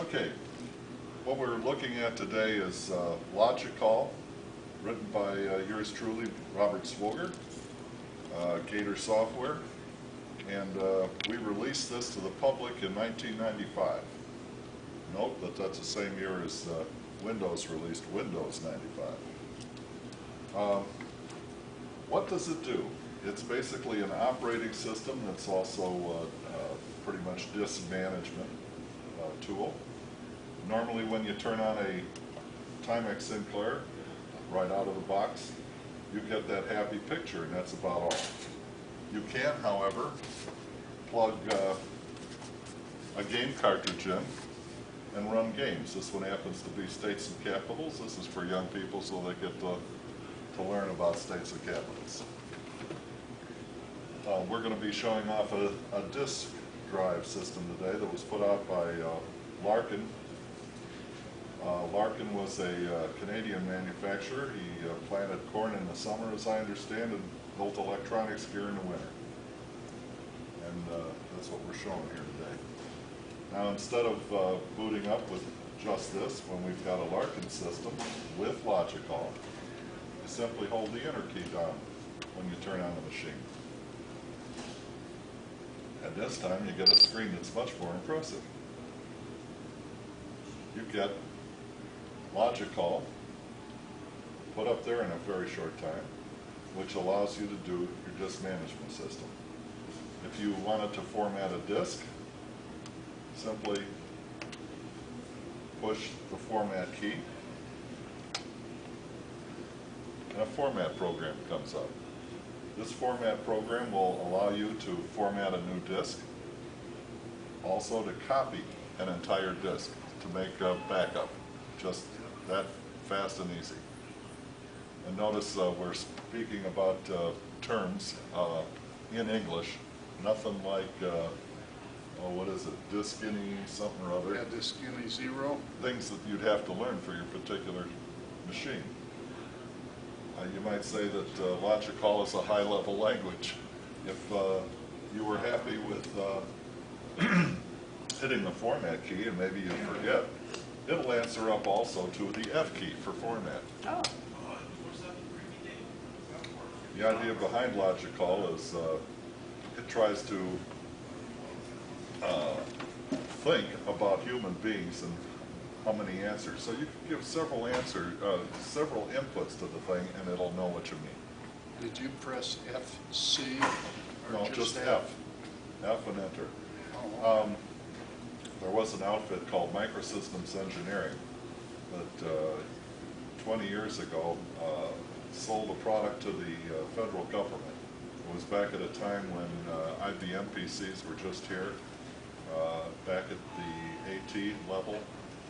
Okay, what we're looking at today is LogiCall, written by yours truly, Robert Swoger, Gator Software, and we released this to the public in 1995. Note that that's the same year as Windows released Windows 95. What does it do? It's basically an operating system that's also pretty much disk management tool. Normally when you turn on a Timex Sinclair right out of the box, you get that happy picture, and that's about all. You can, however, plug a game cartridge in and run games. This one happens to be States and Capitals. This is for young people so they get to learn about states and capitals. We're going to be showing off a disk drive system today that was put out by Larken. Larken was a Canadian manufacturer. He planted corn in the summer, as I understand, and built electronics gear in the winter. And that's what we're showing here today. Now, instead of booting up with just this, when we've got a Larken system with LogiCall, you simply hold the enter key down when you turn on the machine. And this time you get a screen that's much more impressive. You get LogiCall put up there in a very short time, which allows you to do your disk management system. If you wanted to format a disk, simply push the format key, and a format program comes up. This format program will allow you to format a new disk, also to copy an entire disk, to make a backup. Just that fast and easy. And notice we're speaking about terms in English, nothing like, oh, what is it, Diskini something or other. Yeah, Diskini 0. Things that you'd have to learn for your particular machine. You might say that LogiCall is a high-level language. If you were happy with hitting the format key, and maybe you forget, it'll answer up also to the F key for format. Oh. The idea behind LogiCall is it tries to think about human beings and how many answers. So you can give several inputs to the thing, and it'll know what you mean. Did you press FC? No, just F. F and enter. Oh. There was an outfit called Microsystems Engineering that 20 years ago sold a product to the federal government. It was back at a time when IBM PCs were just here, back at the AT level,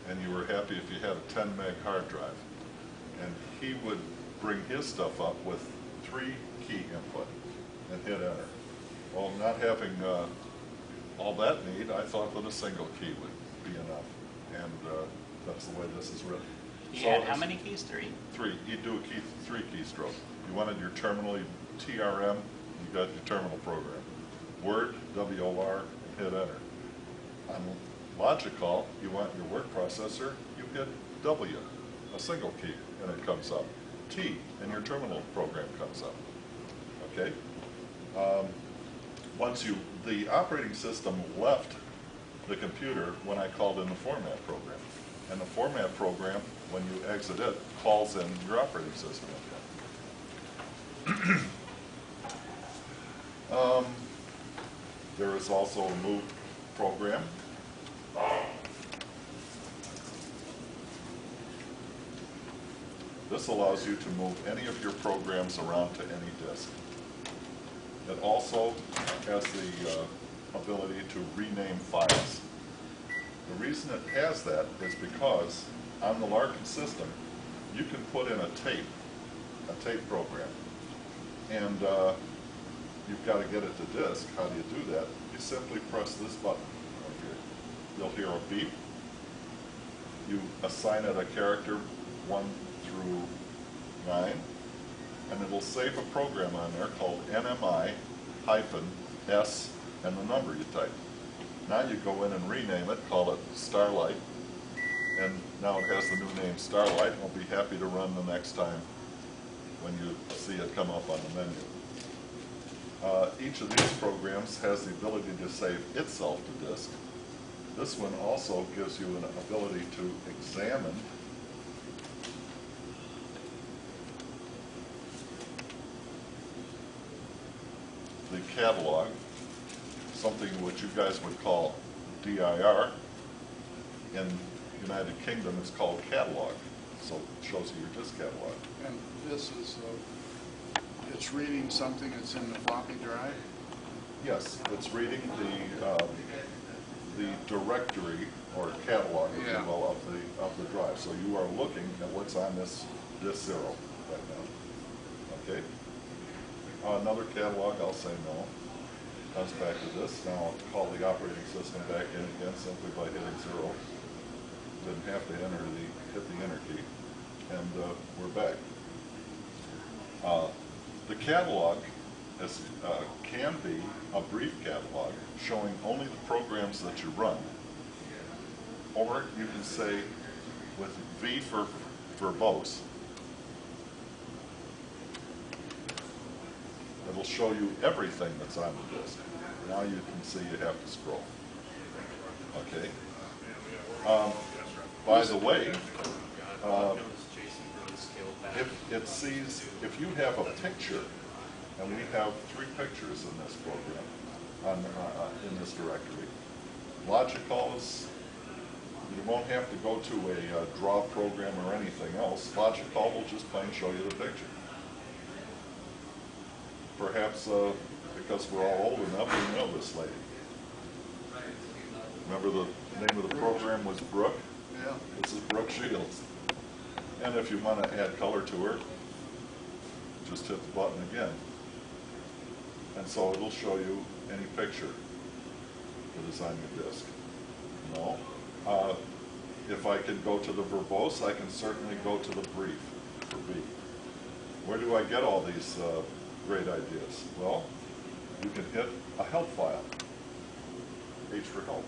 and you were happy if you had a 10 meg hard drive. And he would bring his stuff up with 3 key input and hit enter. Well, not having all that need, I thought that a single key would be enough. And that's the way this is written. You had how many keys? 3? 3. You do a 3 keystroke. You wanted your terminal, TRM, you got your terminal program. Word, WOR, and hit enter. On LogiCall, you want your word processor, you hit W, a single key, and it comes up. T, and your terminal program comes up. Okay? The operating system left the computer when I called in the format program. And the format program, when you exit it, calls in your operating system again. There is also a move program. This allows you to move any of your programs around to any disk. It also has the ability to rename files. The reason it has that is because on the Larken system, you can put in a tape program, and you've got to get it to disk. How do you do that? You simply press this button right here. You'll hear a beep. You assign it a character 1 through 9, and it will save a program on there called NMI-S and the number you type. Now you go in and rename it, call it Starlight, And now it has the new name Starlight, and we'll be happy to run the next time when you see it come up on the menu. Each of these programs has the ability to save itself to disk. This one also gives you an ability to examine the catalog, something which you guys would call DIR. In United Kingdom, it's called catalog. So it shows you your disk catalog. And this is, it's reading something that's in the floppy drive? Yes, it's reading the directory or catalog, if Yeah. you will, of the drive. So you are looking at what's on this disk 0 right now. Okay. Another catalog, I'll say no. Comes back to this. Now I'll call the operating system back in again simply by hitting 0. Didn't have to hit the enter key, and we're back. The catalog can be a brief catalog showing only the programs that you run, or you can say with V for verbose, it'll show you everything that's on the disk. Now you can see you have to scroll. Okay. By the way, if you have a picture, and we have 3 pictures in this program, in this directory, LogiCall is, you won't have to go to a draw program or anything else. LogiCall will just plain show you the picture. Perhaps because we're all old enough, we know this lady. Remember the name of the program was Brooke? Yeah. This is Brooke Shields. And if you want to add color to her, just hit the button again. And so it'll show you any picture that is on your disk. No. If I can go to the verbose, I can certainly go to the brief for B. Where do I get all these great ideas? Well, you can hit a help file, H for help.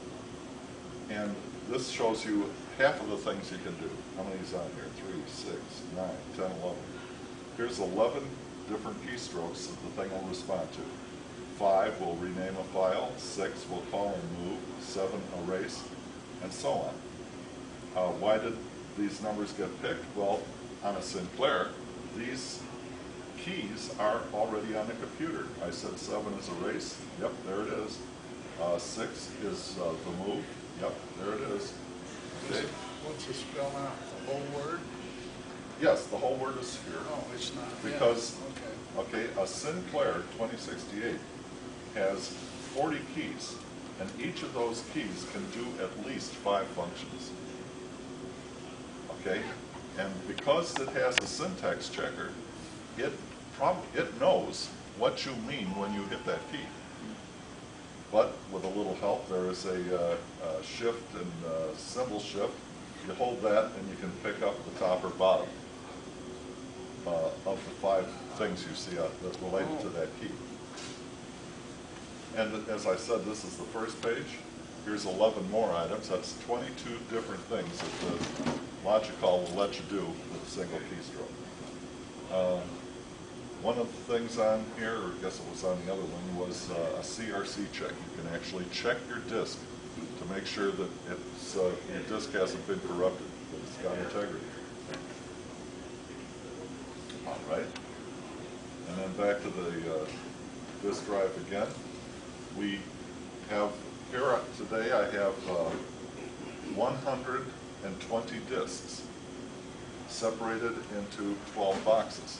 And this shows you half of the things you can do. How many is on here? 3, 6, 9, 10, 11. Here's 11 different keystrokes that the thing will respond to. 5 will rename a file, 6 will call and move, 7 erase, and so on. Why did these numbers get picked? Well, on a Sinclair, these keys are already on the computer. I said 7 is erase. Yep, there it is. 6 is the move. Yep, there it is. Okay. What's it spell out? The whole word? Yes, the whole word is here. Oh, it's not. Because, Yeah. okay, a Sinclair 2068 has 40 keys, and each of those keys can do at least 5 functions. Okay, and because it has a syntax checker, it knows what you mean when you hit that key. But with a little help, there is a shift and symbol shift. You hold that and you can pick up the top or bottom of the 5 things you see that's related to that key. And as I said, this is the first page. Here's 11 more items. That's 22 different things that the LogiCall will let you do with a single keystroke. One of the things on here, or I guess it was on the other one, was a CRC check. You can actually check your disk to make sure that your disk hasn't been corrupted, that it's got integrity. All right. And then back to the disk drive again. We have, here today I have 120 disks separated into 12 boxes.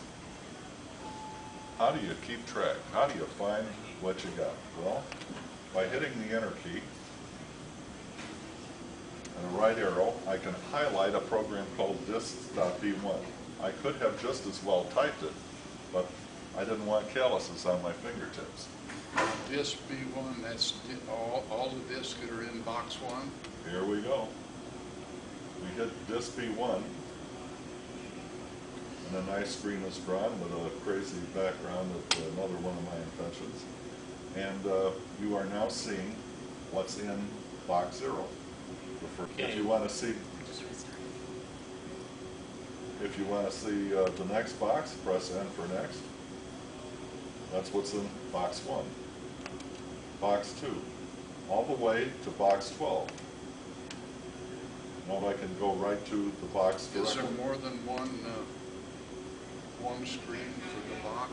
How do you keep track? How do you find what you got? Well, by hitting the enter key and a right arrow, I can highlight a program called disks.b1. I could have just as well typed it, but I didn't want calluses on my fingertips. Disk B1, that's all the disks that are in box 1? Here we go. We hit disk B1, and a nice screen is drawn with a crazy background of another one of my inventions. And you are now seeing what's in box 0. If you want to see If you want to see the next box, press N for next. That's what's in box 1. Box 2, all the way to box 12. Now I can go right to the box directly. Is there more than one screen for the box?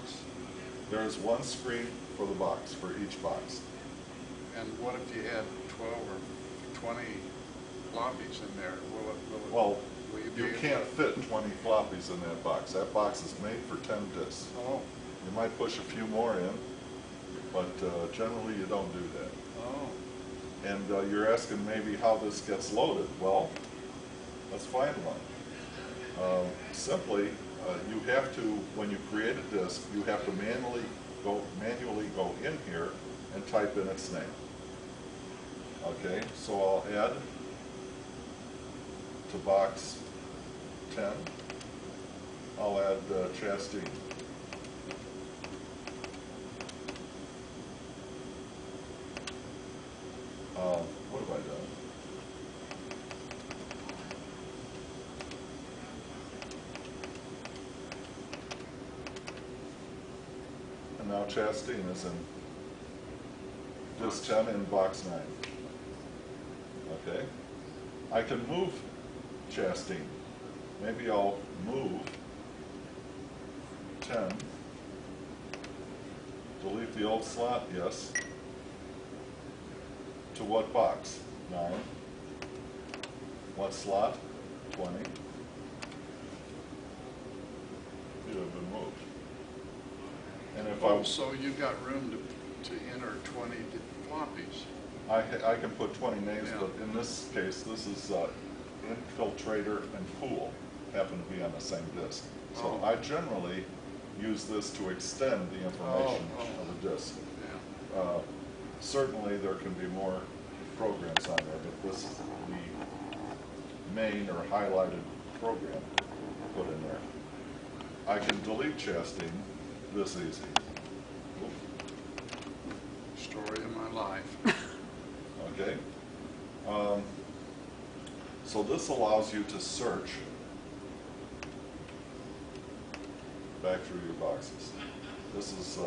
There is one screen for the box, for each box. And what if you had 12 or 20 floppies in there? Well, will be you able can't to- fit 20 floppies in that box. That box is made for 10 disks. Oh, You might push a few more in, but generally you don't do that. oh, And you're asking maybe how this gets loaded. Well, let's find one. Simply, you have to, when you create a disk, you have to manually go in here and type in its name. Okay, so I'll add to box 10. I'll add Chastine. What have I done? And now Chastine is in disk 10 in box 9. Okay. I can move Chastine. Maybe I'll move 10. Delete the old slot, yes. To what box? 9. What slot? 20. You have been moved. And if oh, so you got room to enter 20 floppies. I can put 20 names, Yeah. but in this case, this is infiltrator and pool happen to be on the same disk. So Oh. I generally use this to extend the information of a disk. Yeah. Certainly there can be more programs on there, but this is the main or highlighted program put in there. I can delete Chastine this easy. Story of my life. Okay. So this allows you to search back through your boxes. This is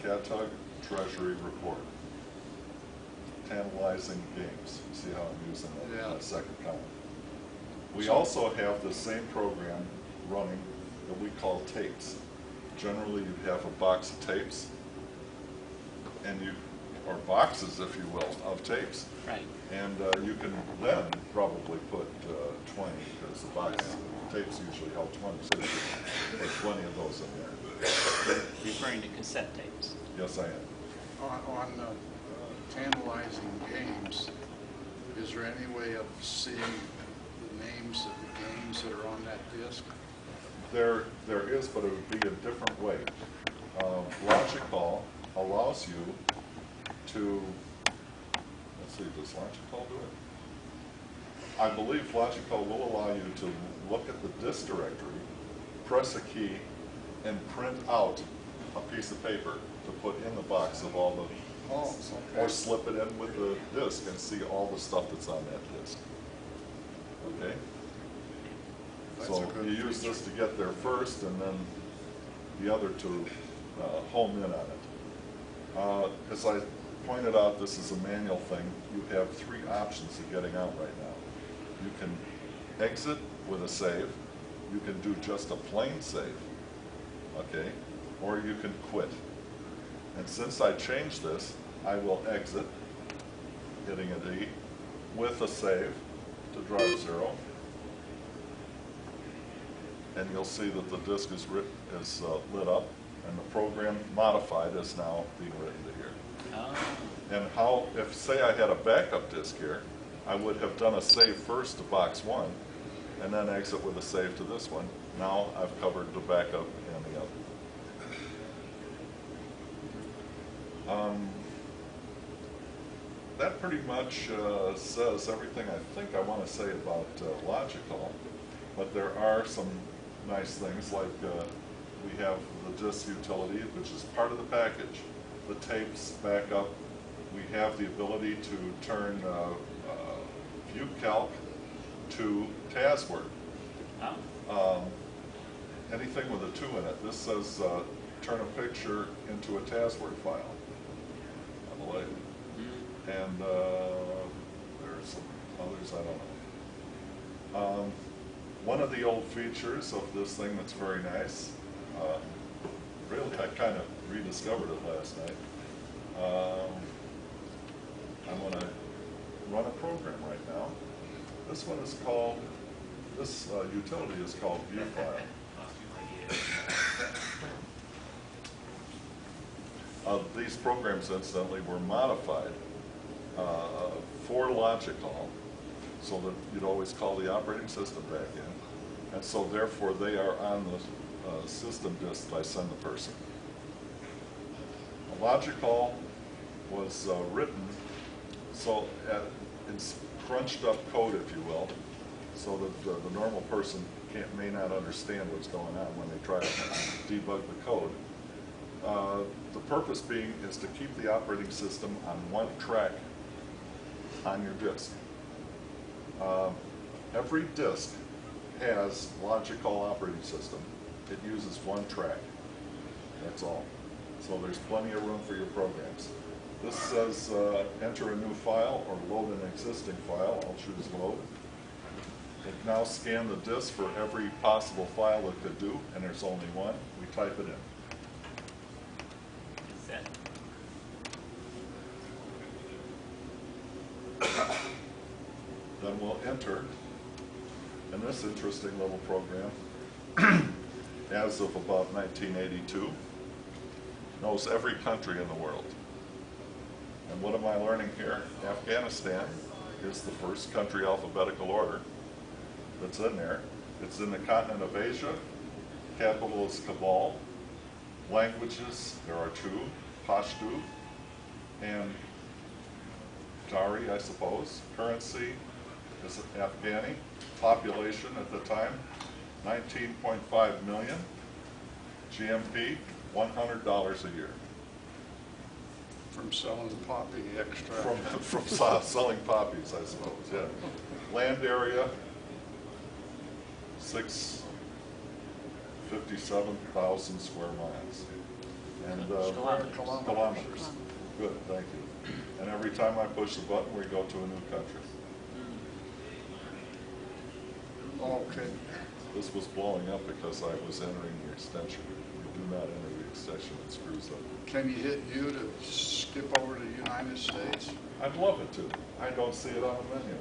CATUG Treasury Report. Tantalizing games. See how I'm using that second column. We also have the same program running that we call tapes. Generally, you'd have a box of tapes, and or boxes, if you will, of tapes. Right. And you can then probably put 20, because the box tapes usually hold 20, so you can put 20 of those in there. Referring to cassette tapes. Yes, I am. On tantalizing games, is there any way of seeing the names of the games that are on that disc? There is, but it would be a different way. LogiCall allows you to, let's see, does LogiCall do it? I believe LogiCall will allow you to look at the disk directory, press a key, and print out a piece of paper to put in the box of all the, or slip it in with the disk and see all the stuff that's on that disk. Okay? That's So a good you use feature. this to get there first, and then the other two home in on it. As I pointed out, this is a manual thing. You have 3 options of getting out right now. You can exit with a save. You can do just a plain save, okay? Or you can quit. And since I changed this, I will exit, hitting a D, with a save to drive 0. And you'll see that the disk is lit up, and the program modified is now being written to here. Oh. And how, if say I had a backup disk here, I would have done a save first to box 1, and then exit with a save to this one. Now I've covered the backup and the other. That pretty much says everything I think I want to say about LogiCall, but there are some nice things like we have the disk utility, which is part of the package. The tapes backup. We have the ability to turn ViewCalc to TASWord. Oh. anything with a 2 in it. This says turn a picture into a TASWord file, I believe. And there's some others, I don't know. One of the old features of this thing that's very nice, really I kind of rediscovered it last night. I'm going to run a program right now. This one is called, this utility is called ViewFile. These programs, incidentally, were modified for LogiCall, so that you'd always call the operating system back in. And so therefore they are on the system disk that I send the person. LogiCall was written so it's crunched up code, if you will, so that the normal person may not understand what's going on when they try to debug the code. The purpose being is to keep the operating system on one track on your disk. Every disk has LogiCall operating system. It uses one track. That's all. So there's plenty of room for your programs. This says enter a new file or load an existing file. I'll choose load. It now scan the disk for every possible file it could do, and there's only one. We type it in. Set. Then we'll enter, and this interesting little program, as of about 1982, knows every country in the world. And what am I learning here? Afghanistan is the first country alphabetical order that's in there. It's in the continent of Asia. Capital is Kabul. Languages, there are 2, Pashto and Dari, I suppose. Currency is Afghani. Population at the time, 19.5 million. GMP, $100 a year. From selling poppy extract. From selling poppies, I suppose, yeah. Land area, 657,000 square miles. And kilometers. Good, thank you. And every time I push the button, we go to a new country. Okay. This was blowing up because I was entering the extension. You do not enter the extension, it screws up. Can you hit U to skip over to the United States? I'd love it to. I don't see it on the menu.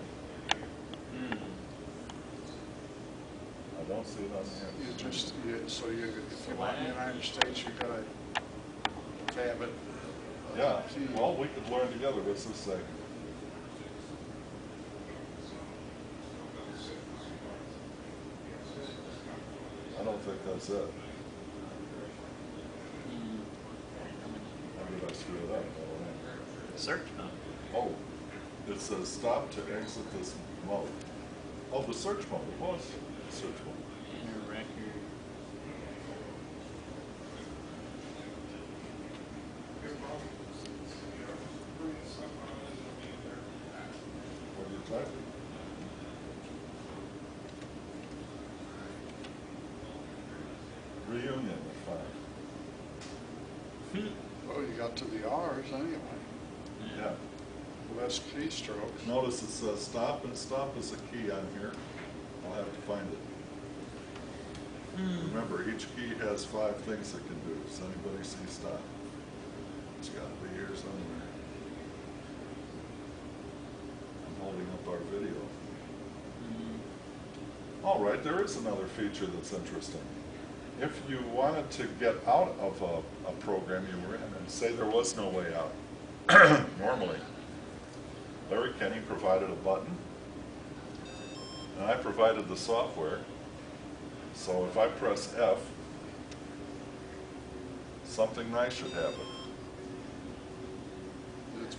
I don't see it on the menu. So if you want the United States, you gotta tab it. Yeah, well, we could learn together. What's this say? I don't think that's it. How did I screw it up? Search mode. Oh, it says stop to exit this mode. Oh, the search mode. It was search mode. Inner record. What are you typing? Reunion, fine. Well, you got to the R's anyway. Yeah. Less keystrokes. Notice it says stop, and stop is a key on here. I'll have to find it. Remember, each key has 5 things it can do. Does anybody see stop? It's got to be here somewhere. I'm holding up our video. All right, there is another feature that's interesting. If you wanted to get out of a program you were in, and say there was no way out, normally, Larry Kenny provided a button, and I provided the software. So if I press F, something nice should happen.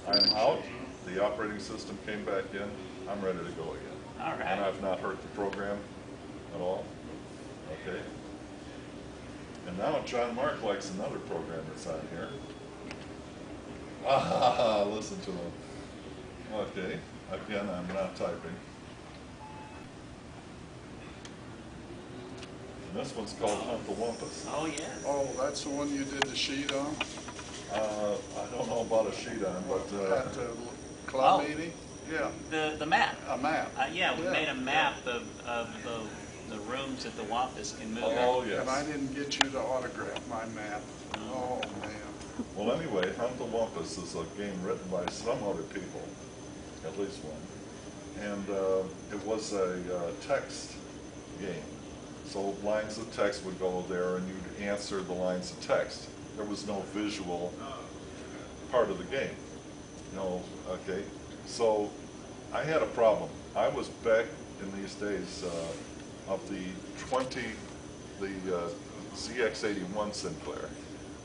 I'm out, the operating system came back in, I'm ready to go again. All right. And I've not hurt the program at all. Okay. And now John Mark likes another program that's on here. Ah, listen to him. Okay, again, I'm not typing. And this one's called Hunt the Wumpus. Oh, yes. Oh, that's the one you did the sheet on I don't know about a sheet on, but at the club Oh. meeting? Yeah, The map. a map. Yeah, we made a map of the rooms that the Wampus can move. oh yes. And I didn't get you to autograph my map. Oh, man. Well, anyway, Hunt the Wumpus is a game written by some other people, at least one, and it was a text game. So lines of text would go there, and you'd answer the lines of text. There was no visual part of the game. No, okay. So I had a problem. I was back in these days of the ZX81 Sinclair,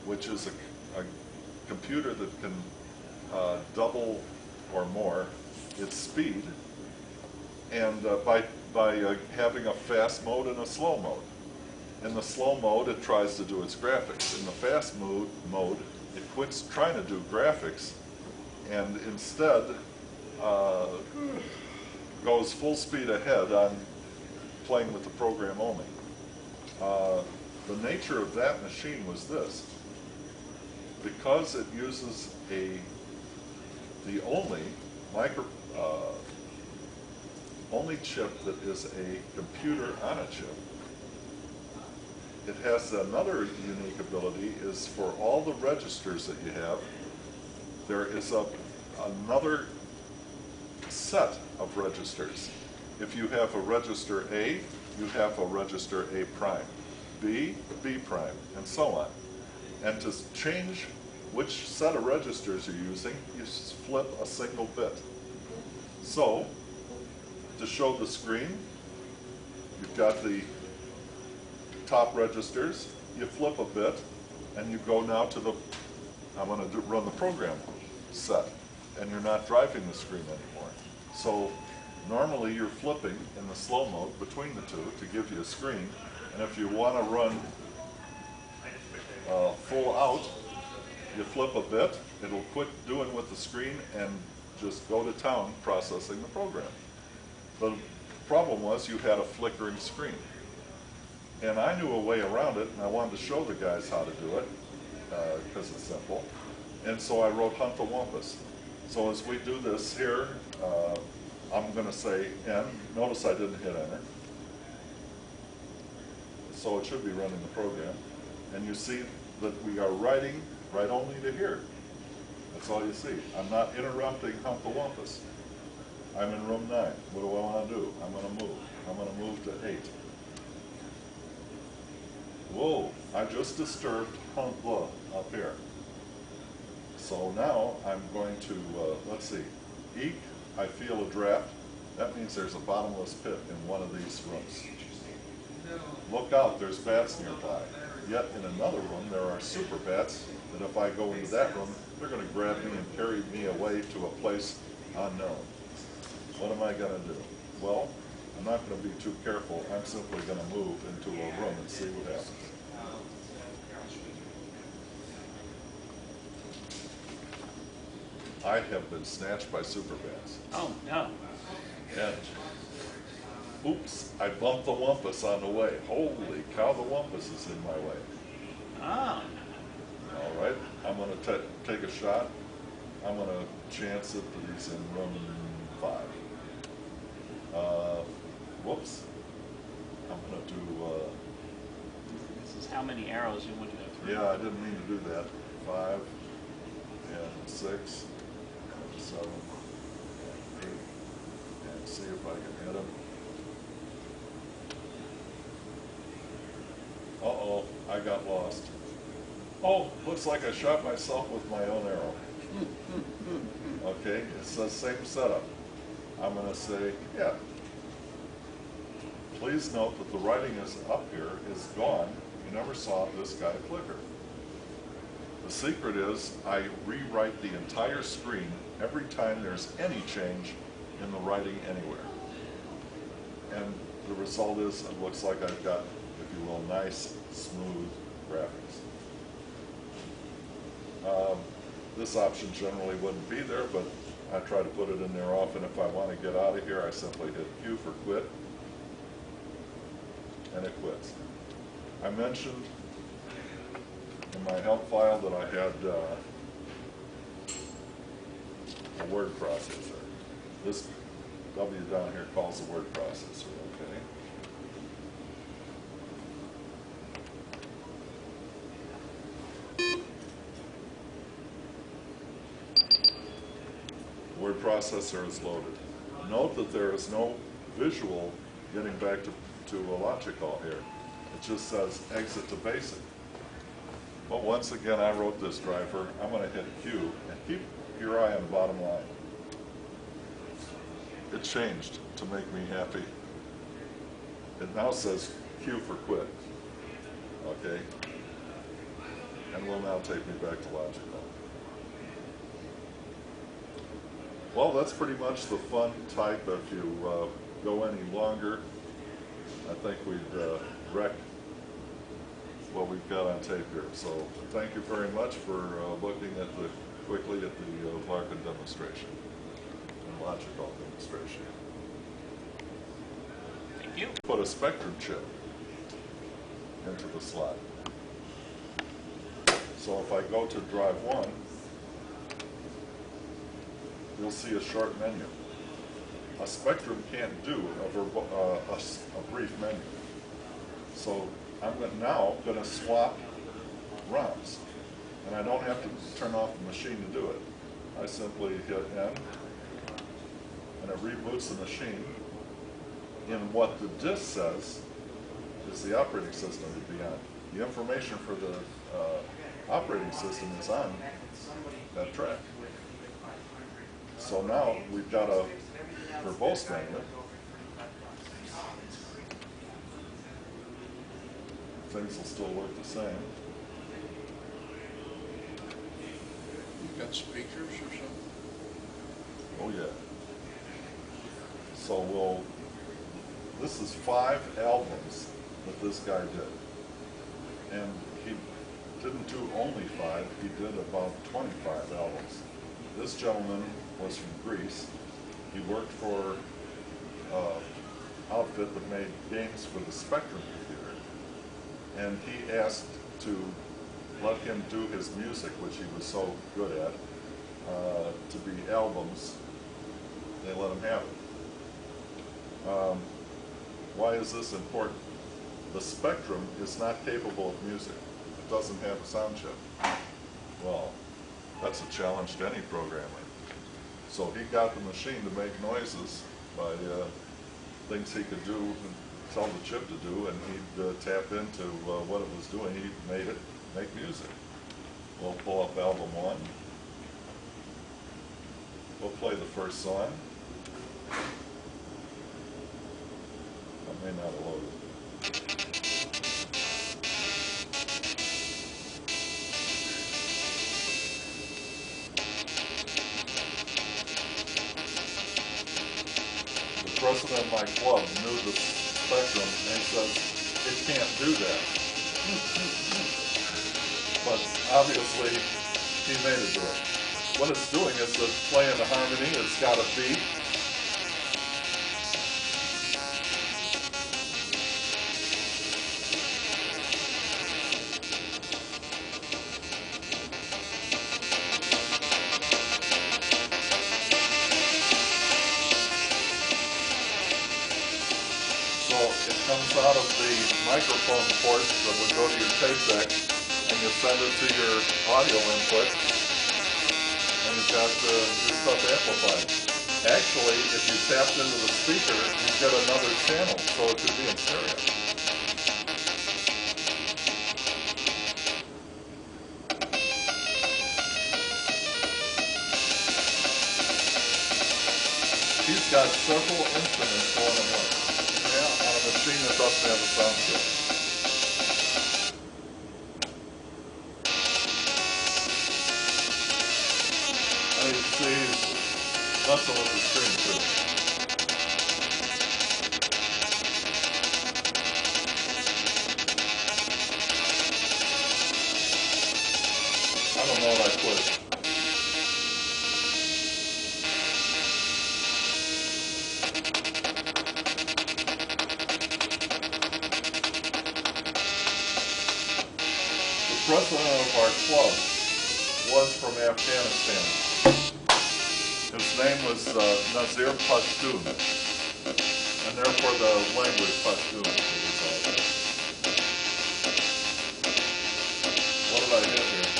which is a computer that can double or more its speed, and by having a fast mode and a slow mode. In the slow mode, it tries to do its graphics. In the fast mode, it quits trying to do graphics, and instead goes full speed ahead on playing with the program only. The nature of that machine was this: because it uses the only chip that is a computer on a chip. It has another unique ability, is for all the registers that you have, there is another set of registers. If you have a register A, you have a register A prime, B, B prime, and so on. And to change which set of registers you're using, you flip a single bit. So, to show the screen, you've got the top registers, you flip a bit, and you go now to I'm going to run the program set, and you're not driving the screen anymore. So normally you're flipping in the slow mode between the two to give you a screen, and if you want to run full out, you flip a bit, it'll quit doing with the screen and just go to town processing the program. The problem was you had a flickering screen. And I knew a way around it, and I wanted to show the guys how to do it, because it's simple. And so I wrote Hunt the Wumpus. So as we do this here, I'm going to say N. Notice I didn't hit enter. So it should be running the program. And you see that we are writing right only to here. That's all you see. I'm not interrupting Hunt the Wumpus. I'm in room 9. What do I want to do? I'm going to move. I'm going to move to 8. Whoa, I just disturbed Hunt the up here. So now I'm going to, let's see, Eek, I feel a draft. That means there's a bottomless pit in one of these rooms. Look out, there's bats nearby. Yet in another room there are super bats that if I go into that room, they're going to grab me and carry me away to a place unknown. What am I going to do? Well, I'm not going to be too careful. I'm simply going to move into a room and see what happens. I have been snatched by super bats. Oh, no. And, oops, I bumped the Wumpus on the way. Holy cow, the Wumpus is in my way. Oh. All right, I'm going to take a shot. I'm going to chance it that he's in room 5. Whoops. I'm going to do... This is how many arrows you want to go through. yeah, I didn't mean to do that. 5 and 6 and 7 and 8. And see if I can hit him. Uh-oh, I got lost. Oh, looks like I shot myself with my own arrow. Okay, it says same setup. I'm going to say, yeah. Please note that the writing is up here is gone. You never saw this guy flicker. The secret is I rewrite the entire screen every time there's any change in the writing anywhere. And the result is it looks like I've got, if you will, nice, smooth graphics. This option generally wouldn't be there, but I try to put it in there often. If I want to get out of here, I simply hit Q for quit, and it quits. I mentioned in my help file that I had a word processor. This W down here calls the word processor, okay? Word processor is loaded. Note that there is no visual getting back to a LogiCall here. It just says exit to basic. But once again, I wrote this driver. I'm going to hit Q and keep your eye on the bottom line. It changed to make me happy. It now says Q for quit. Okay? And will now take me back to LogiCall. Well, that's pretty much the fun type. If you go any longer, I think we'd wreck what we've got on tape here. So thank you very much for looking at quickly at the Larken demonstration and LogiCall demonstration. Thank you. Put a Spectrum chip into the slot. So if I go to drive 1, you'll see a short menu. A Spectrum can't do a brief menu. So I'm now going to swap ROMs. And I don't have to turn off the machine to do it. I simply hit N, and it reboots the machine in what the disk says is the operating system to be on. The information for the operating system is on that track. So now we've got a verbose menu. Things will still work the same. You've got speakers or something? Oh yeah. So this is 5 albums that this guy did. And he didn't do only 5, he did about 25 albums. This gentleman was from Greece. He worked for an outfit that made games for the Spectrum computer. And he asked to let him do his music, which he was so good at, to be albums. They let him have it. Why is this important? The Spectrum is not capable of music. It doesn't have a sound chip. Well, that's a challenge to any programmer. So he got the machine to make noises by things he could do and tell the chip to do, and he'd tap into what it was doing. He made it make music. We'll pull up album 1. We'll play the first song. That may not have loaded. The president of my club knew the Spectrum and he says, it can't do that. But obviously, he made it do it. What it's doing is it's playing the harmony, it's got a beat. So it comes out of the microphone port that would go to your tape deck, and you send it to your audio input, and you've got your stuff amplified. Actually, if you tapped into the speaker, you get another channel, so it could be in stereo. He's got several instruments going at once. Yeah, on a machine that doesn't have a sound chip. And you see he's messing with the screen too. I don't know what I put. of our club was from Afghanistan. His name was Nazir Pashtun, and therefore the language Pashtun. What did I hit here?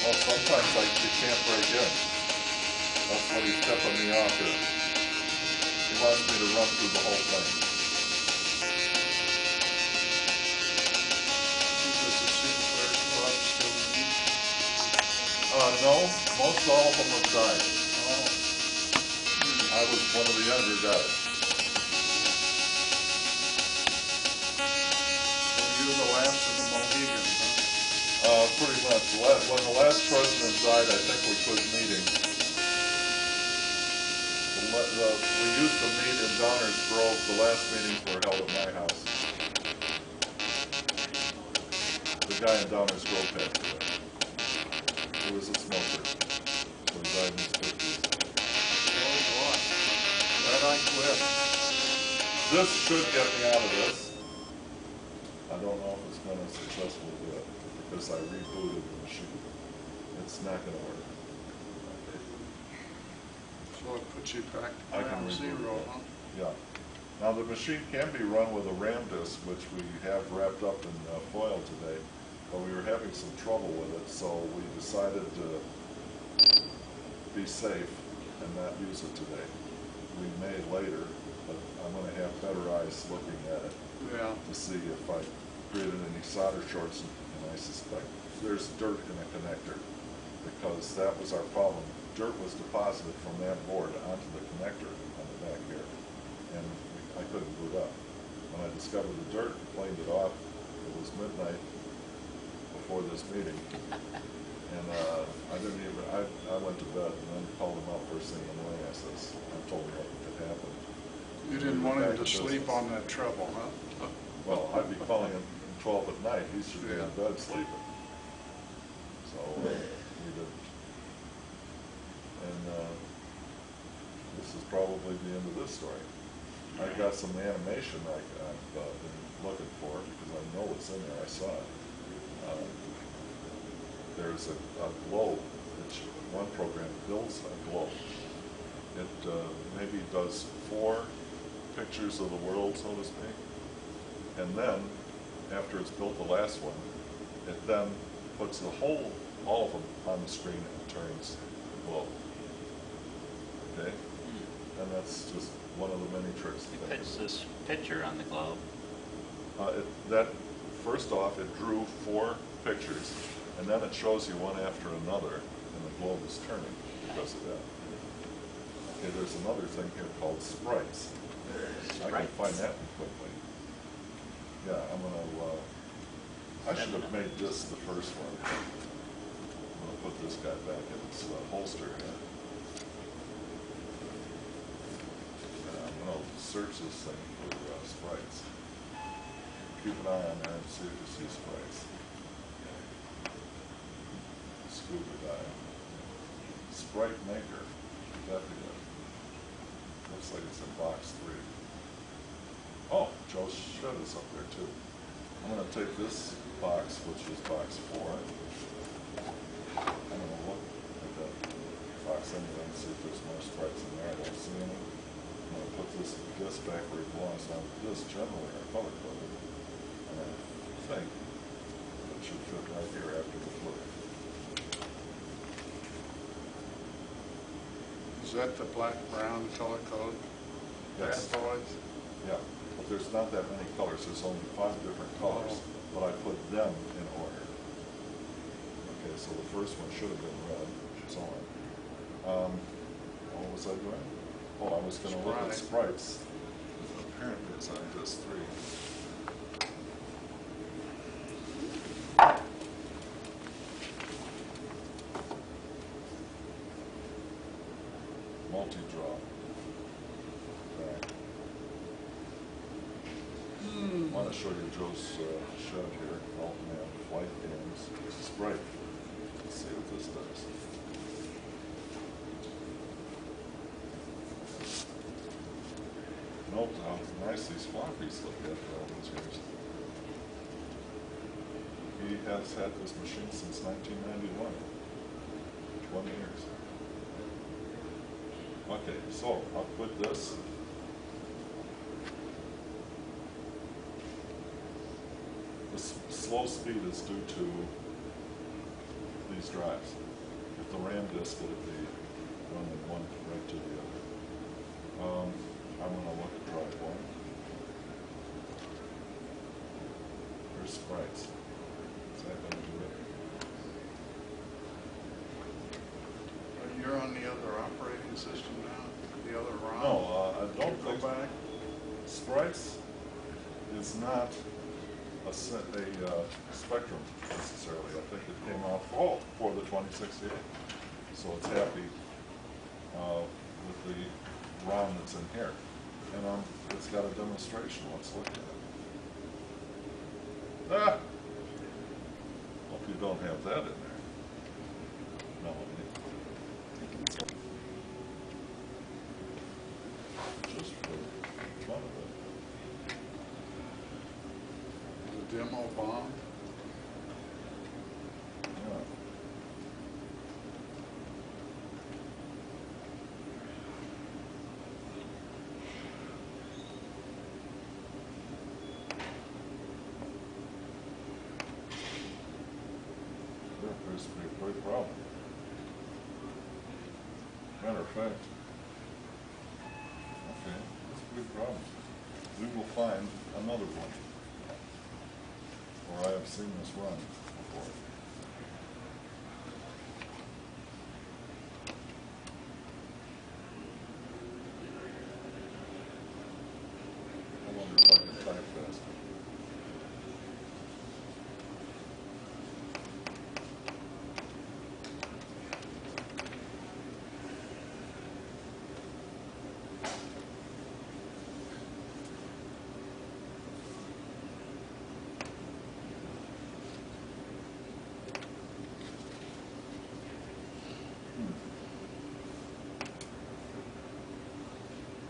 Well, sometimes you can't break in. That's what he's tipping me off here. He wants me to run through the whole thing. Does the Super Players Club still meet? No, most all of them have died. Oh. I was one of the younger guys. So you're the last of the Mohegans, huh? Pretty much. When the last president died, I think we quit meeting. We used to meet in Downers Grove. The last meetings were held at my house. The guy in Downers Grove passed away. He was a smoker. So he died in his 50s. Oh, boy. Glad I quit. This should get me out of this. I don't know if it's going to successfully do it because I rebooted the machine. It's not going to work. So it puts you back I to can ground reboot zero, it. huh? Yeah. Now the machine can be run with a RAM disk, which we have wrapped up in foil today, but we were having some trouble with it, so we decided to be safe and not use it today. We may later, but I'm going to have better eyes looking at it Yeah. to see if I created any solder shorts, and I suspect there's dirt in a connector because that was our problem. Dirt was deposited from that board onto the connector on the back here, and I couldn't boot up. When I discovered the dirt and cleaned it off, it was midnight before this meeting, and I went to bed and then called him up first thing in the morning. I says, I told him what had happened. You didn't want him to sleep on that trouble, huh? Well, I'd be calling him 12 at night. He should be in bed sleeping. So we did. And this is probably the end of this story. I've got some animation I've been looking for because I know it's in there. I saw it. There's a globe. One program builds a globe. It maybe does 4 pictures of the world, so to speak. And then, after it's built the last one, it then puts all of them on the screen and turns the globe. Okay? And that's just one of the many tricks. It puts this picture on the globe. First off, it drew 4 pictures, and then it shows you one after another, and the globe is turning because of that. Okay, there's another thing here called sprites. I can find that one quickly. Yeah, I'm gonna, I should have made this the first one. I'm gonna put this guy back in its holster here. And I'm gonna search this thing for sprites. Keep an eye on there and see if you see sprites. Scuba dive. Sprite maker. Definitely. Looks like it's in box 3. Oh, Joe's shed is up there too. I'm going to take this box, which is box 4. I'm going to look at that box anyway and see if there's more sprites in there. I don't see any. I'm going to put this disc back where it belongs. Now, discs generally are color coded. And I think it should fit right here after the flip. Is that the black-brown color code? Yes. Bad boys? Yeah, but there's not that many colors. There's only 5 different colors, but I put them in order. Okay, so the first one should have been red, which is on. What was I doing? Oh, I was going to look at sprites. Apparently it's on disc 3. Multi-draw. I want to show you Joe's shed here, Altman Flight Games Sprite. Let's see what this does. nice these floppies look after all those years. He has had this machine since 1991. 20 years. Okay, so I'll quit this. The slow speed is due to these drives. If the RAM disk, it'd be running one right to the other. I'm going to look at drive one. There's sprites. Is that going to do it? You're on the other operating system now, the other ROM? No, I don't Go think back. Sprites is not a Spectrum necessarily. I think it came out for the 2068. So it's happy with the ROM that's in here. And it's got a demonstration. Let's look at it. Ah! Hope you don't have that in there. No. Just for fun of it. The demo bomb? Yeah. There appears to be a great problem. Matter of fact, okay, that's a big problem. We will find another one. Or I have seen this run before. I wonder if I can type faster.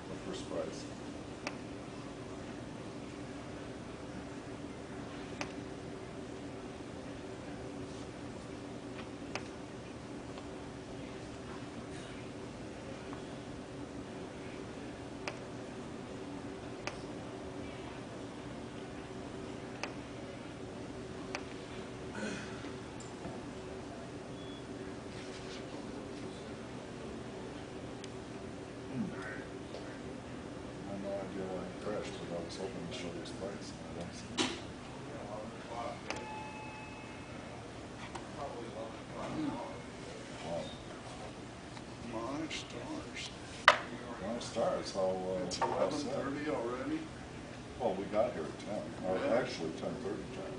The first prize. I have no idea why it crashed, but I was hoping to show you sprites. I don't see it. Wow. My stars. Well, stars, It's how sad. 11:30 already? Well, we got here at 10, or actually 10:30, John.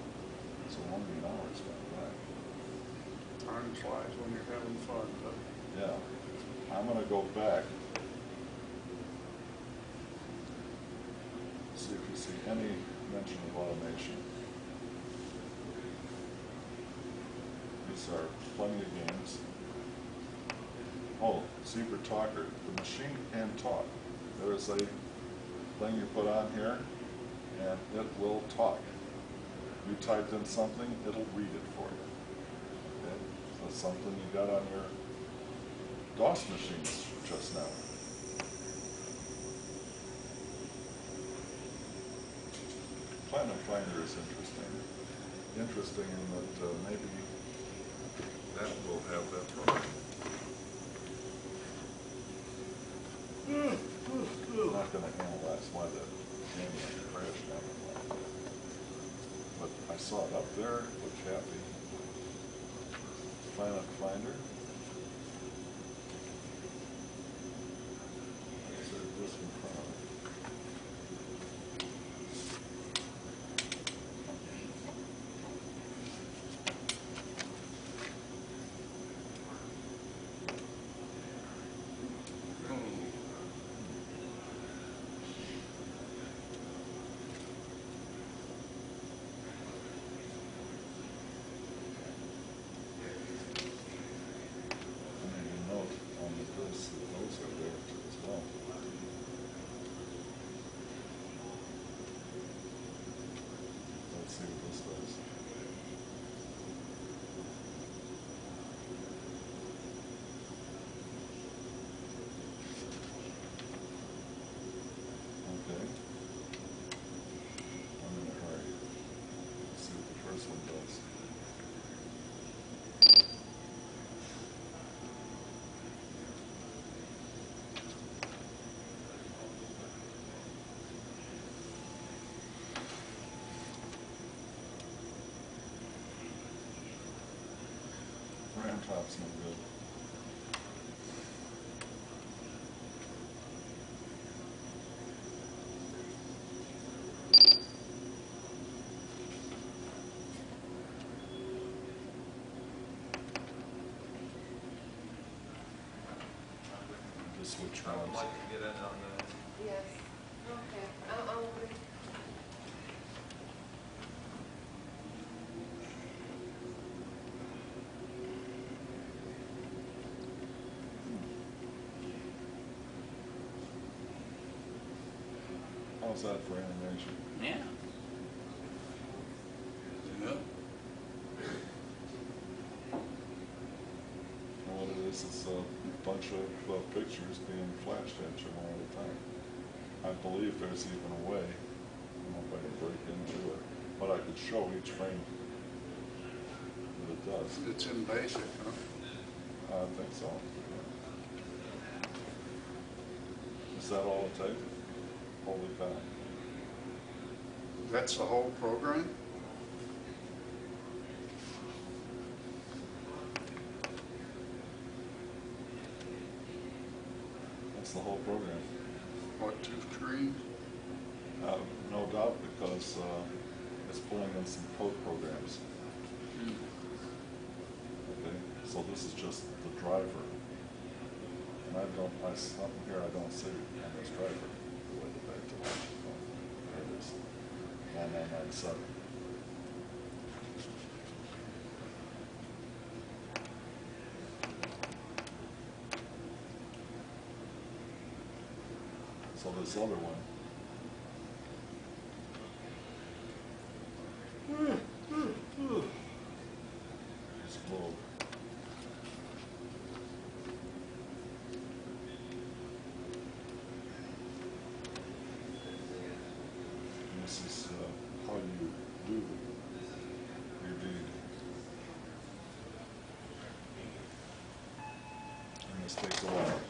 So only an hour's gone by. Time flies when you're having fun, but Yeah. I'm gonna go back. See if you see any mention of automation. These are plenty of games. Oh, Zebra Talker. The machine can talk. There is a thing you put on here, and it will talk. You typed in something, it'll read it for you. Okay? So that's something you got on your DOS machines just now. Planet Finder is interesting. Interesting in that maybe that will have that problem. I'm not going to analyze why the game crashed down the line. But I saw it up there, it looked happy. Planet Finder. Is there this in front of it? clap's no good. Just switch I would rounds. like to get in on that. Yes, okay, I'll agree. How's that for animation? Yeah. Yeah. And what it is a bunch of pictures being flashed at you one at a time. I believe there's even a way, I don't know if I can break into it, but I could show each frame that it does. It's in basic, huh? I think so. Is that all it takes? Holy cow. That's the whole program? That's the whole program. What, 2 screens? No doubt, because it's pulling in some code programs. Okay, so this is just the driver. And something here I don't see on this driver. Go back to LogiCall. There it is. 9997. So this other one. This globe. And this is how you do your deed. And this takes a while.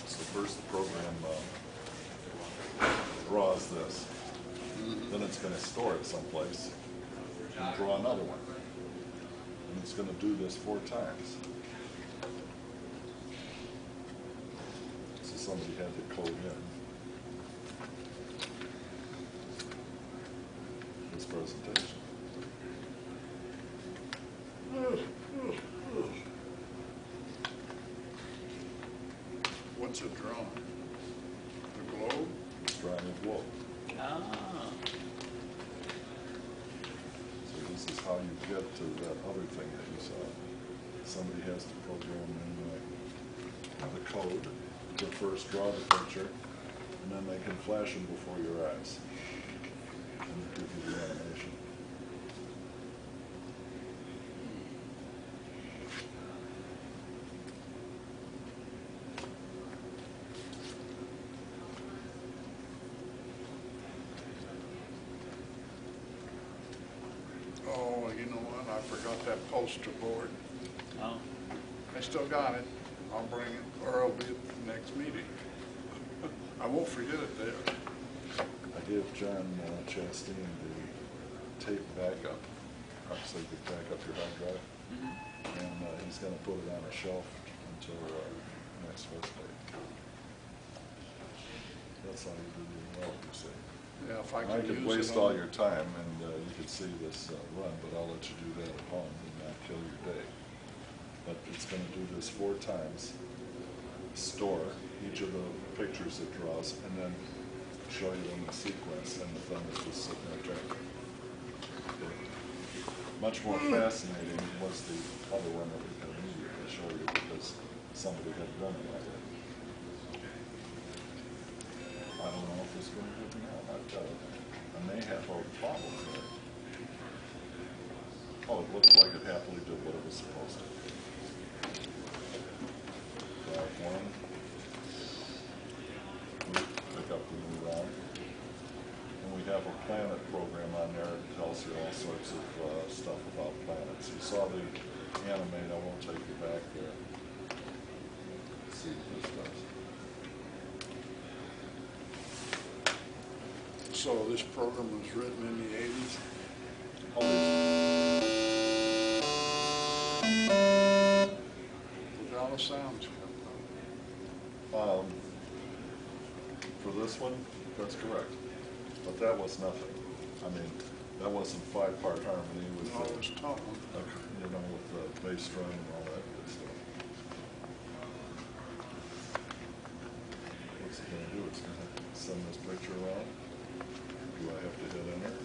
So first the program draws this. Then it's going to store it someplace and draw another one. And it's going to do this 4 times. So somebody had to code in this presentation. What's it drawn? The globe? It's drawing a globe. Oh. So this is how you get to that other thing that you saw. Somebody has to program in the code to first draw the picture, and then they can flash them before your eyes. And give you the animation. Oh, you know what, I forgot that poster board. Oh. I still got it. I'll bring it, or it'll be at the next meeting. I won't forget it there. I gave John Chastain the tape backup, so you could back up your hard drive. And he's going to put it on a shelf until next Wednesday. That's how you do the well, you see. Yeah, if I I can could use waste it all on- your time and you could see this run, but I'll let you do that at home and not kill your day. But it's going to do this 4 times, store each of the pictures it draws, and then show you in the sequence, and the thumb is just sitting right there. Okay. Much more fascinating was the other one that we can immediately show you because somebody had done it already. I don't know if it's going to work or not. I've got it. I may have a problem here. Oh, it looks like it happily did what it was supposed to. Drive 1. Pick up the new round. And we have a planet program on there that tells you all sorts of stuff about planets. You saw the animate. I won't take you back there. Let's see what this does. So this program was written in the 80s? Look how the sounds come For this one, that's correct. But that was nothing. I mean, that wasn't five-part harmony with from. No, it was tone. you know, with the bass drum and all that good stuff. What's it gonna do? It's gonna send this picture around. Do I have to hit enter?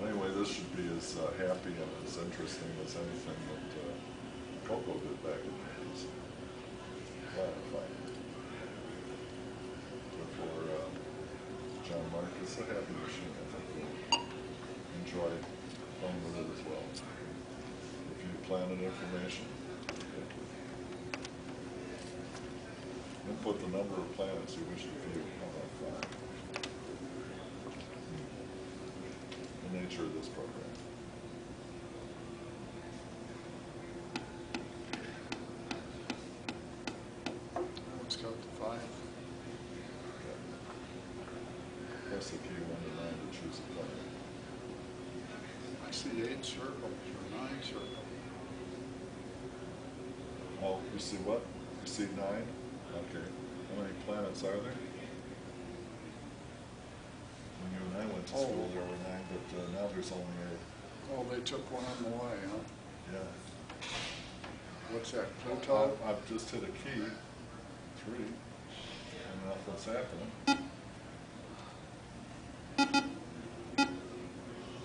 Anyway, this should be as happy and as interesting as anything that Coco did back in the 80s. Fine. For John Marcus, a happy machine, I think we'll enjoy playing with it as well. If you planet information, input the number of planets you wish to view. How about 5? The nature of this program. It's got the 5. Press the key 1 to 9 to choose a planet. I see 8 circles or 9 circles. Oh, you see what? You see 9? Okay. How many planets are there? When you and I went to school, there were 9, but now there's only 8. Oh, they took one of them away, huh? Yeah. What's that, Pluto? I've just hit a key, 3, and nothing's happening.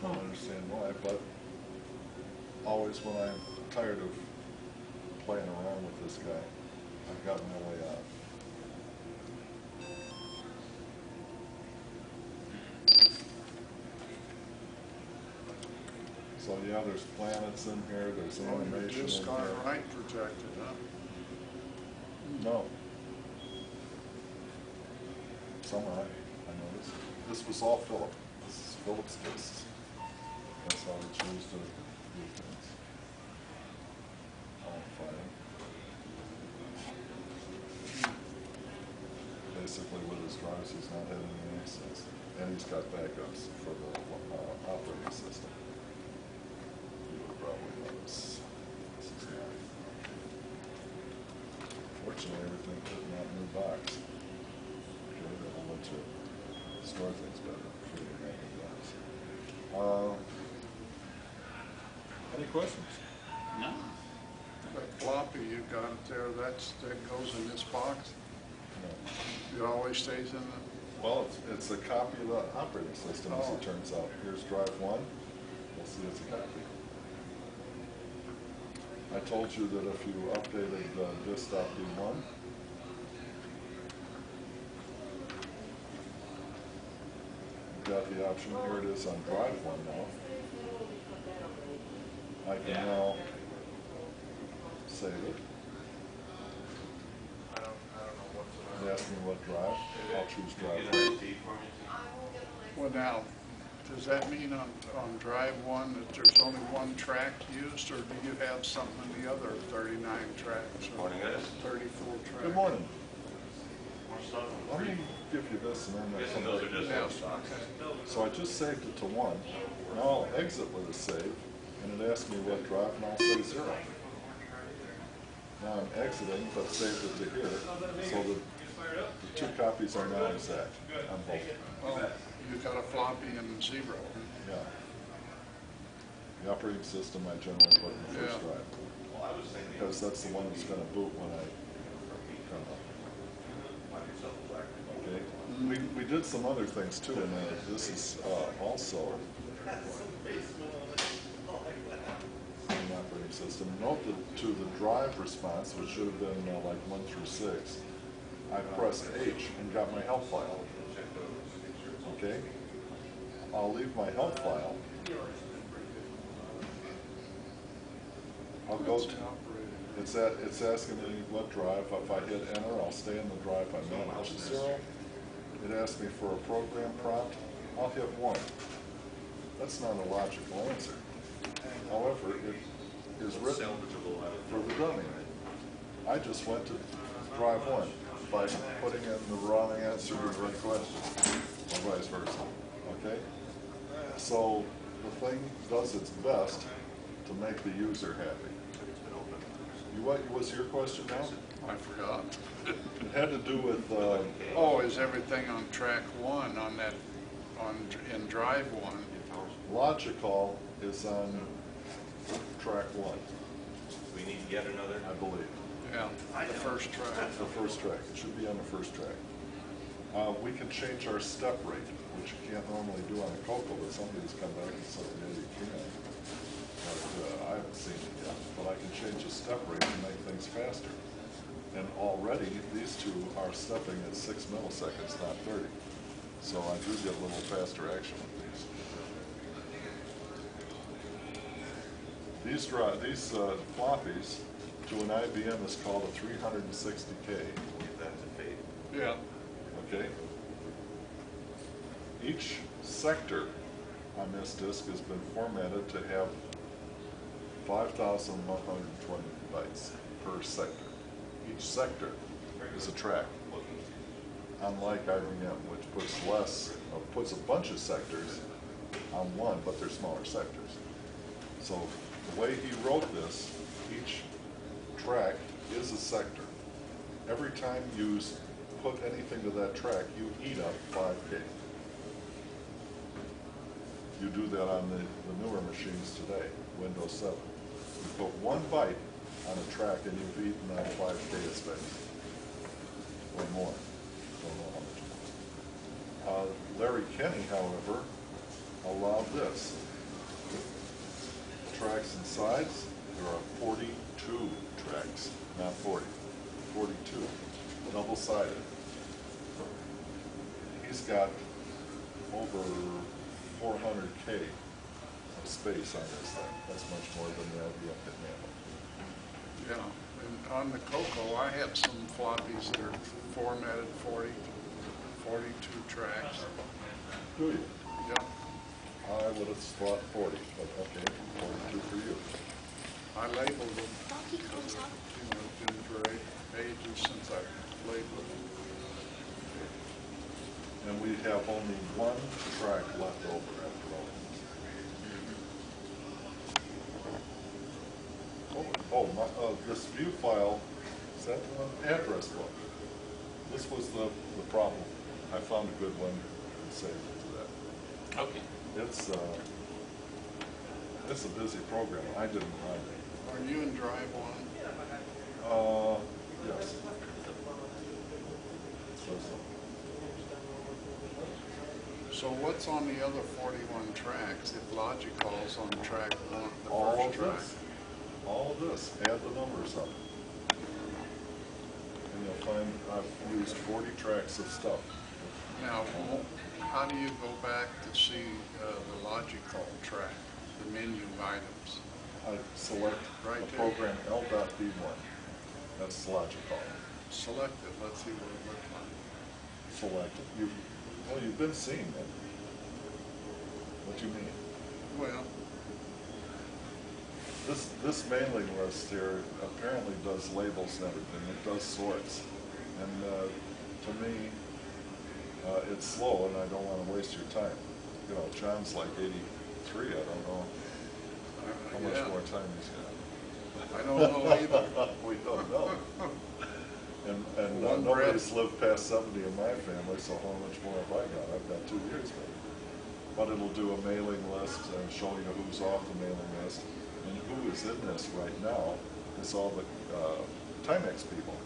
Don't understand why, but always when I'm tired of playing around with this guy, I've got my way out. So yeah, there's planets in here, there's Oh, your animation in disc here. aren't right projected, huh? No. Some are, I noticed. This was all Philip. This is Philip's discs. That's how he chose to do things. All fine. Basically, with his drives, he's not having any access. And he's got backups for the operating system. You would probably notice. This is not. Fortunately, everything fit in that new box. Okay, that will let you store things better for your manual box. Any questions? No. That floppy you got there, that goes in this box? No. It always stays in the, Well, it's a copy of the operating system, as it turns out. Here's drive 1. You'll see it's a copy. I told you that if you updated disk.b1, you've got the option. Here it is on drive 1 now. I can now save it. It asks me what drive. I'll choose drive 1. well now, does that mean on drive 1 that there's only one track used, or do you have something in the other 39 tracks? Morning, guys. 34 tracks? Good morning. Let me give you this and then I'm I'll guessing come those are back. just Yeah. those stocks. So I just saved it to 1. Now I'll exit with a save, and it asks me what drive, and I'll say 0. Now I'm exiting, but saved it to here, so the 2 copies are now exact on both. Oh, you got a floppy and 0. Yeah. The operating system I generally put in the first Yeah. drive, because that's the one that's going to boot when I come up. Okay. We did some other things too, and this is also an operating system. Note that to the drive response, which should have been like 1 through 6, I pressed H and got my help file. Okay? I'll leave my help file. I'll go to, it's asking me what drive. If I hit enter, I'll stay in the drive I managed. 0. It asks me for a program prompt. I'll hit 1. That's not a logical answer. However, it is written for the dummy. I just went to drive 1. by putting in the wrong answer to the right question, or vice versa, okay? So the thing does its best to make the user happy. What was your question now? I forgot. It had to do with, Oh, is everything on track one on that, in drive one? LogiCall is on track one, We need to get another. I believe. Yeah, the first track. The first track, it should be on the first track. We can change our step rate, which you can't normally do on a Coco, but somebody's come back and said, yeah, you can. But I haven't seen it yet, but I can change the step rate to make things faster. And already, these two are stepping at 6 milliseconds, not 30. So I do get a little faster action with these. These floppies to an IBM is called a 360K. That's a fade. Yeah. Okay? Each sector on this disk has been formatted to have 5,120 bytes per sector. Each sector is a track, unlike IBM, which puts a bunch of sectors on one, but they're smaller sectors. So the way he wrote this, each track is a sector. Every time you put anything to that track, you eat up 5K. You do that on the newer machines today, Windows 7. You put 1 byte on a track and you've eaten up 5K of space. Or more. Don't know how much more. Larry Kenny, however, allowed this. Tracks and sides, there are 42 tracks, not 40. 42, double-sided. He's got over 400K of space on this thing. That's much more than the IBM can handle. Yeah, and on the Coco, I have some floppies that are formatted 42 tracks. Do you? Yep. I would have thought 40, but okay, 42 for you. I labeled them, you know, it's been for ages since I played with them. And we have only 1 track left over after all. This view file, is that the one? Address book. This was the problem. I found a good one and saved it to that. Okay. It's a busy program. I didn't write it. Are you in drive one? Yes. So what's on the other 41 tracks if LogiCall's on track one, the All first of track? this. All of this. Add the numbers up. And you'll find I've used 40 tracks of stuff. Now, how do you go back to see the LogiCall track, the menu items? I select Right a there. program L.B1. That's LogiCall. Select it, let's see what it looks like. Select it. You've been seeing it. What do you mean? Well, This mailing list here apparently does labels and everything. It does sorts. And to me, it's slow and I don't want to waste your time. You know, John's like 83. I don't know how much yeah, more time he's got. I don't know either. We don't know. And One nobody's breath. lived past 70 in my family, so how much more have I got? I've got 2 years maybe. But it'll do a mailing list and show you who's off the mailing list. And who is in this right now is all the Timex people.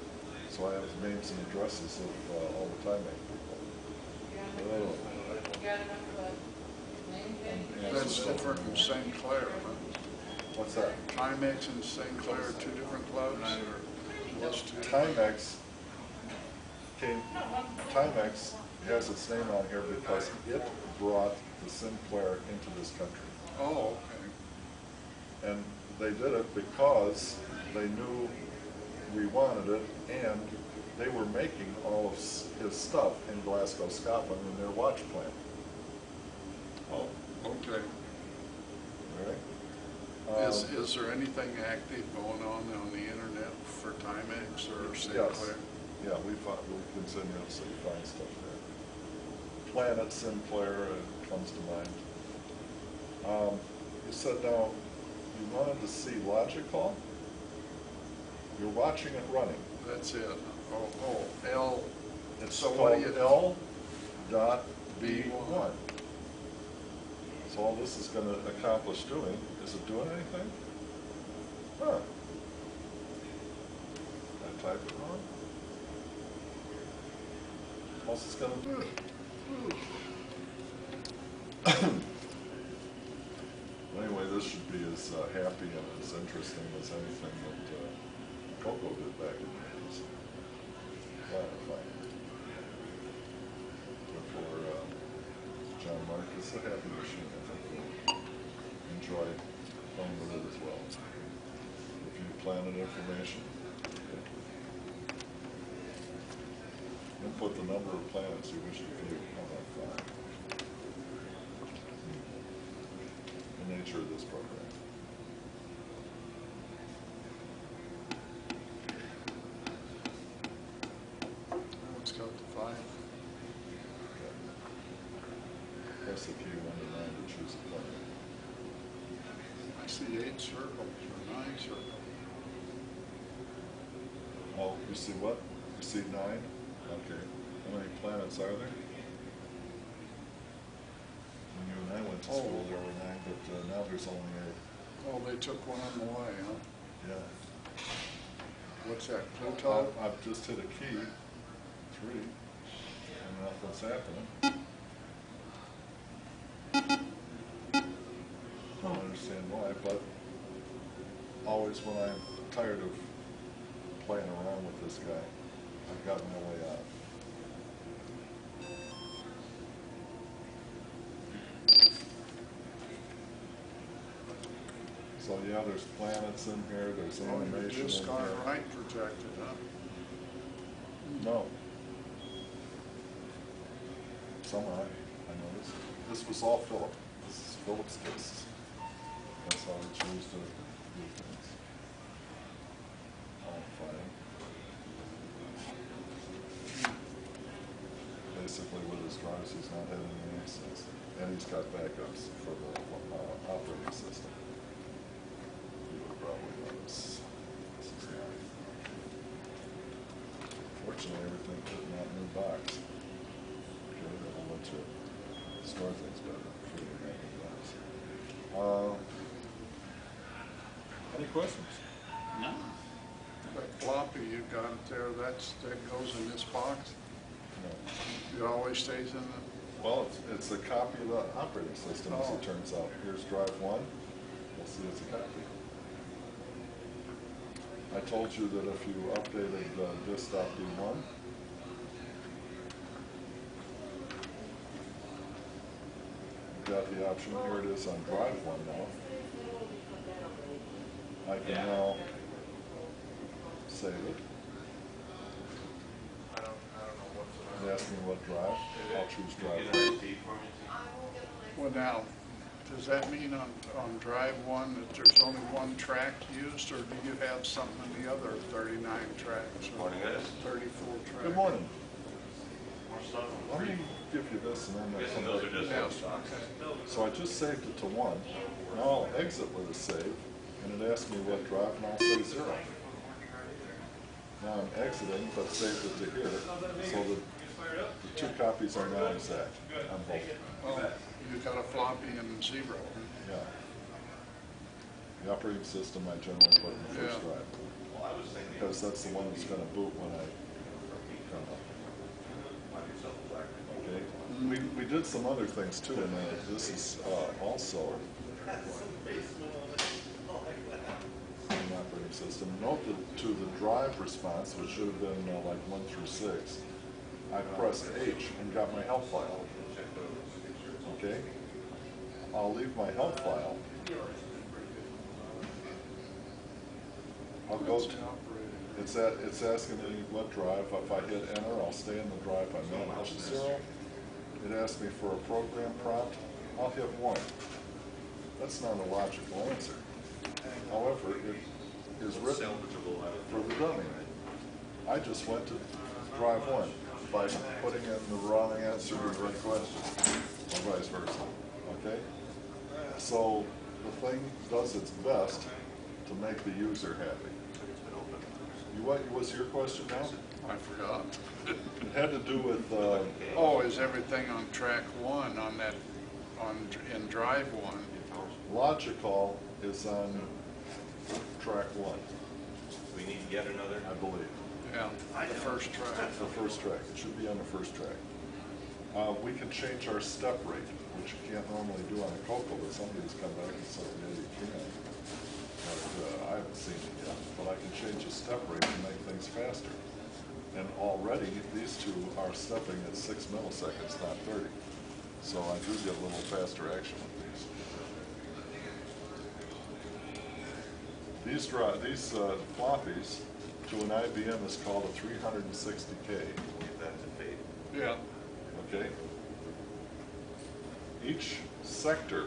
So I have names and addresses of all the Timex people. Oh. That's different from St. Clair, huh? What's that? Timex and St. Clair are 2 different clubs? Or was 2 different? Timex has its name on here because it brought the Sinclair into this country. Oh, okay. And they did it because they knew we wanted it, and they were making all of his stuff in Glasgow, Scotland, in their watch plant. Oh, okay. All right? Is there anything active going on the internet for Timex or St. Yes. Clair? Yeah, we continuously find stuff there. Planet Sinclair comes to mind. You said now you wanted to see LogiCall? You're watching it running. That's it. Oh, L. It's So called what do you? L.B1. So all this is going to accomplish doing, is it doing anything? Huh. I type it wrong? What's it's going to do? Anyway, this should be as happy and as interesting as anything that Coco did back in the 80s. For John Mark, it's a happy machine. I think you'll enjoy playing with it as well. If you planted information, input the number of planets you wish to view. How about 5? The nature of this program. It's got the 5. Press the key 1 to 9 to choose a planet. I see 8 circles or 9 circles. Oh, you see what? You see 9? Okay. How many planets are there? When you and I went to school, there were 9, but now there's only 8. Oh, they took one on the way, huh? Yeah. What's that, Pluto? I've just hit a key, 3, and nothing's happening. I don't understand why, but always when I'm tired of playing around with this guy, I've got my way out. So yeah, there's planets in here, there's Oh, you animation just in got here. it right projected, huh? No. Somehow, I noticed. This was all Philip. This is Philip's case. That's how he chose to do things. All fine. Basically, with his drives, he's not having any access. And he's got backups for the operating system. You would probably notice. This is not. Fortunately, everything fit in that new box. Okay, that'll let you store things better before you make it box. Any questions? No. That floppy you got there, that goes in this box? No. It always stays in the, Well, it's a copy of the operating system, as it turns out. Here's drive 1. You'll see it's a copy. I told you that if you updated disk.d1, you've got the option. Here it is on drive 1 now. I can now save it. It asks me what drive. I'll choose drive 1. well now, does that mean on drive 1 that there's only one track used, or do you have something in the other 39 tracks? Or Morning, guys. 34 tracks? Good morning. Let me give you this and then I'll Guessing come those back are to just that. out stocks. So I just saved it to 1. Now I'll exit with a save, and it asks me what drive, and I'll say 0. Now I'm exiting, but saved it to here, so the 2 copies are now exact on both. Oh, you got a floppy and 0. Yeah. The operating system I generally put in the first Yeah. drive, because that's the one that's going to boot when I come up. Okay. We did some other things too, and this is also an operating system. Note that to the drive response, which should have been like 1 through 6, I pressed H and got my help file. Okay? I'll leave my help file. I'll go to, it's asking me what drive. If I hit enter, I'll stay in the drive I managed. 0. It asks me for a program prompt. I'll hit 1. That's not a logical answer. However, it is written for the dummy. I just went to drive one by putting in the wrong answer to the right question, or vice versa, okay? So the thing does its best to make the user happy. What was your question now? I forgot. It had to do with, Oh, is everything on track one on that, in drive one? LogiCall is on track one, We need to get another. I believe. Yeah, the first track. The first track, it should be on the first track. We can change our step rate, which you can't normally do on a COCO, but somebody's come back and said, yeah, you can. But I haven't seen it yet, but I can change the step rate to make things faster. And already, these two are stepping at 6 milliseconds, not 30. So I do get a little faster action with these. These floppies to an IBM is called a 360K, Get that to fade. Yeah. okay? Each sector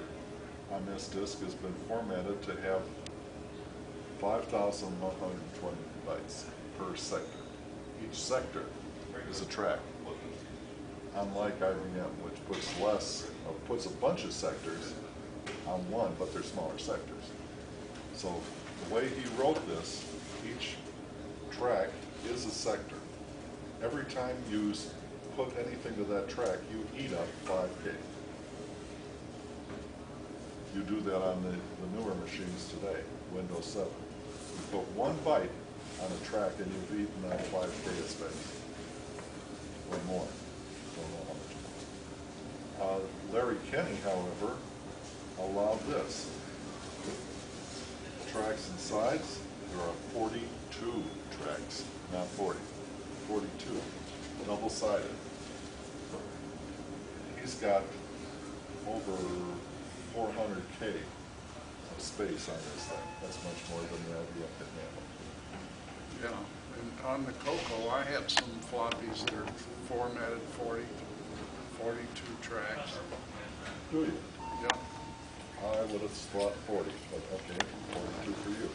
on this disk has been formatted to have 5,120 bytes per sector. Each sector is a track, unlike IBM, which puts a bunch of sectors on one, but they're smaller sectors. So the way he wrote this, each track is a sector. Every time you put anything to that track, you eat up 5K. You do that on the newer machines today, Windows 7. You put 1 byte on a track and you've eaten that 5K of space, or more. Don't know how much. Larry Kenny, however, allowed this. Tracks and sides, there are 42 tracks, not 40, 42, double-sided. He's got over 400K of space on this thing. That's much more than the IBM can handle. Yeah, and on the COCO, I have some floppies that are formatted 42 tracks. Do you? Yeah, I would have thought 40, but okay, 42 for you.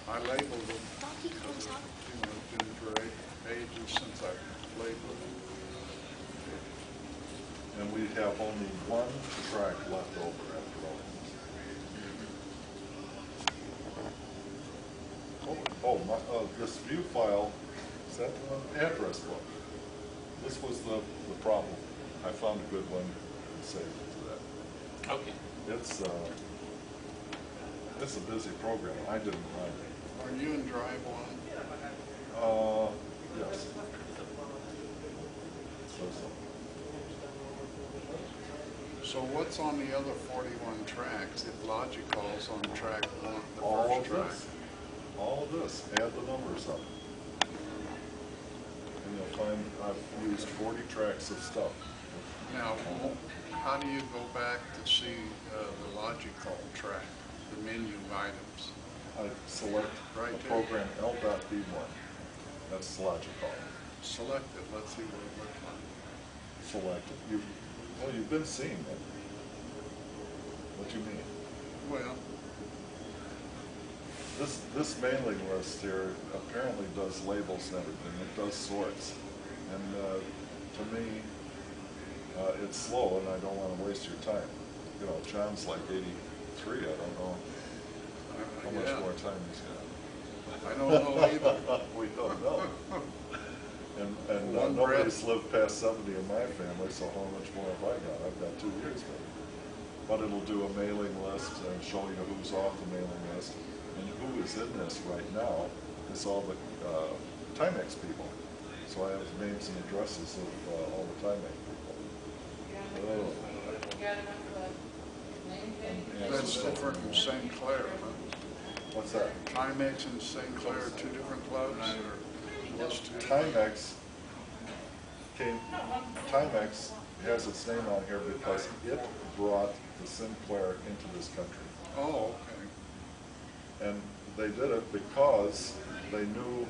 I labeled them, because it's been for ages since I played with them. And we have only 1 track left over after all. This view file, is that the one? Address book. This was the problem. I found a good one and saved it to that. Okay. It's a busy program. I didn't write it. Are you in drive one? Yes. So what's on the other 41 tracks if LogiCall's on track one, the All first of track? this, all of this, add the numbers up. And you'll find I've used 40 tracks of stuff. Now, how do you go back to see the LogiCall track, the menu items? I select Right the there. program L.B1. That's LogiCall. Select it, let's see what it looks like. Select it. You've been seeing it. What do you mean? Well, This mailing list here apparently does labels and everything. It does sorts. And to me, it's slow and I don't want to waste your time. You know, John's like 83. I don't know how much yeah, more time he's got. I don't know either. We don't know. And One nobody's lived past 70 in my family, so how much more have I got? I've got 2 years maybe. But it'll do a mailing list and show you who's off the mailing list. And who is in this right now is all the Timex people. So I have names and addresses of all the Timex people. Oh. That's different from St. Clair, huh? What's that? Timex and St. Clair are 2 different clubs, or just 2? Timex has its name on here because it brought the Sinclair into this country. Oh, okay. And they did it because they knew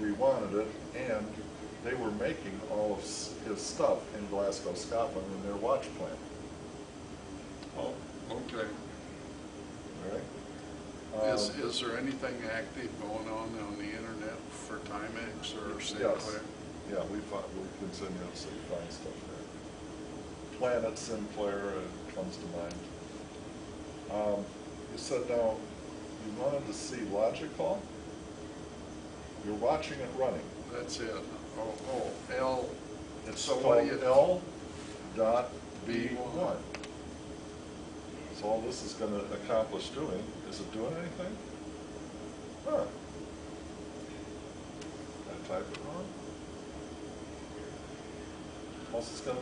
we wanted it, and they were making all of his stuff in Glasgow, Scotland in their watch plant. Oh, okay. All right? Is there anything active going on the internet for Timex or St. Yes. Clair? Yeah, we continuously find stuff there. Planet Sinclair comes to mind. You said now, you wanted to see LogiCall? You're watching it running. That's it. L. It's So what called do you- L.B1. So all this is gonna accomplish doing, is it doing anything? Huh. Did I type it wrong? All it's gonna